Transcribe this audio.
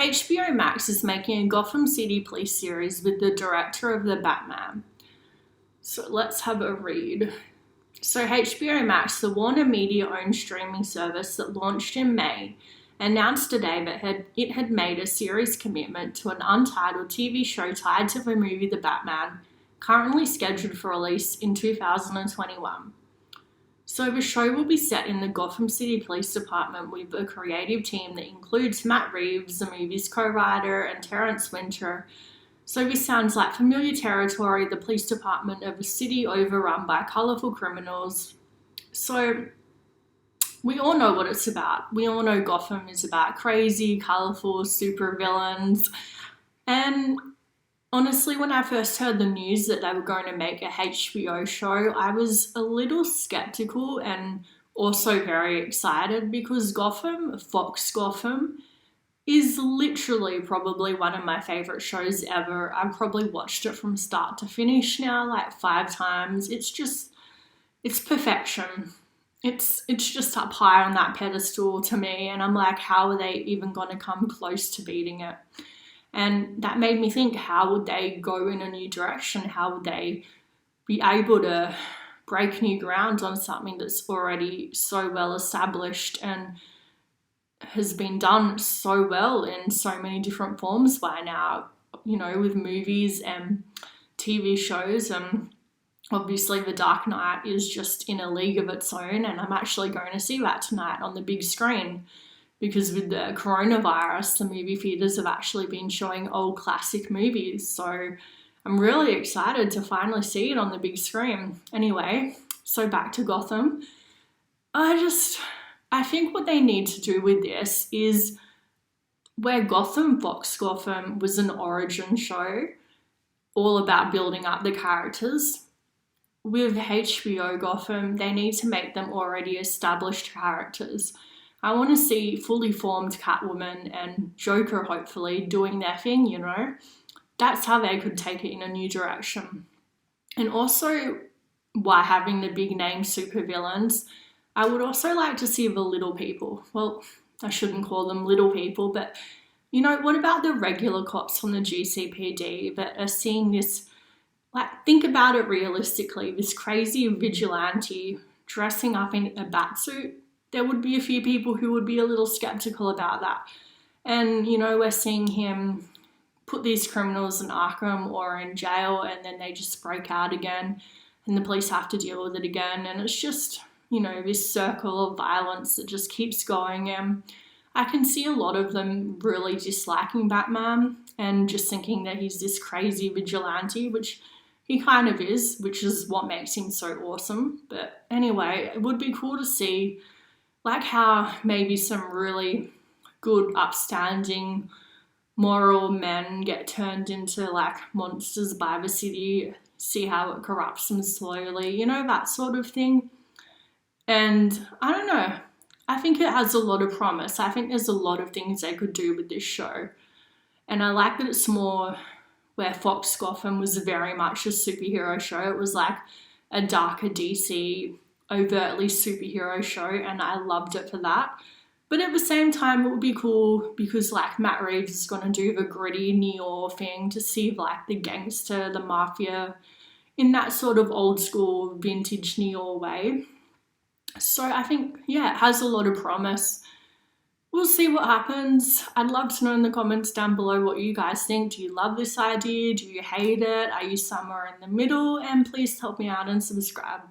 HBO Max is making a Gotham City Police series with the director of The Batman. So let's have a read. So HBO Max, the Warner Media-owned streaming service that launched in May, announced today that it had made a series commitment to an untitled TV show tied to the movie The Batman, currently scheduled for release in 2021. So the show will be set in the Gotham City Police Department with a creative team that includes Matt Reeves, the movie's co-writer, and Terrence Winter. So this sounds like familiar territory, the police department of a city overrun by colourful criminals. So we all know what it's about. We all know Gotham is about crazy, colourful supervillains. And honestly, when I first heard the news that they were going to make a HBO show, I was a little skeptical and also very excited because Gotham, Fox Gotham, is literally probably one of my favourite shows ever. I've probably watched it from start to finish now like 5 times. It's perfection. It's just up high on that pedestal to me, and I'm like, how are they even going to come close to beating it? And that made me think, how would they go in a new direction? How would they be able to break new ground on something that's already so well established and has been done so well in so many different forms by now, you know, with movies and TV shows. And obviously The Dark Knight is just in a league of its own, and I'm actually going to see that tonight on the big screen because with the coronavirus, the movie theatres have actually been showing old classic movies. So I'm really excited to finally see it on the big screen. Anyway, so back to Gotham. I think what they need to do with this is where Gotham, Fox Gotham, was an origin show all about building up the characters. With HBO Gotham, they need to make them already established characters. I want to see fully formed Catwoman and Joker, hopefully, doing their thing, you know. That's how they could take it in a new direction. And also, by having the big name supervillains, I would also like to see the little people. Well, I shouldn't call them little people, but, you know, what about the regular cops from the GCPD that are seeing this, like, think about it realistically, this crazy vigilante dressing up in a batsuit? There would be a few people who would be a little skeptical about that. And, you know, we're seeing him put these criminals in Arkham or in jail, and then they just break out again and the police have to deal with it again. And it's just, you know, this circle of violence that just keeps going. And I can see a lot of them really disliking Batman and just thinking that he's this crazy vigilante, which he kind of is, which is what makes him so awesome. But anyway, it would be cool to see like how maybe some really good, upstanding, moral men get turned into like monsters by the city, see how it corrupts them slowly, you know, that sort of thing. And I don't know, I think it has a lot of promise. I think there's a lot of things they could do with this show. And I like that it's more where Fox Gotham was very much a superhero show. It was like a darker DC, overtly superhero show, and I loved it for that. But at the same time, it would be cool because like Matt Reeves is going to do the gritty New thing to see like the gangster, the mafia in that sort of old school vintage New way. So I think, yeah, it has a lot of promise. We'll see what happens. I'd love to know in the comments down below what you guys think. Do you love this idea? Do you hate it? Are you somewhere in the middle? And please help me out and subscribe.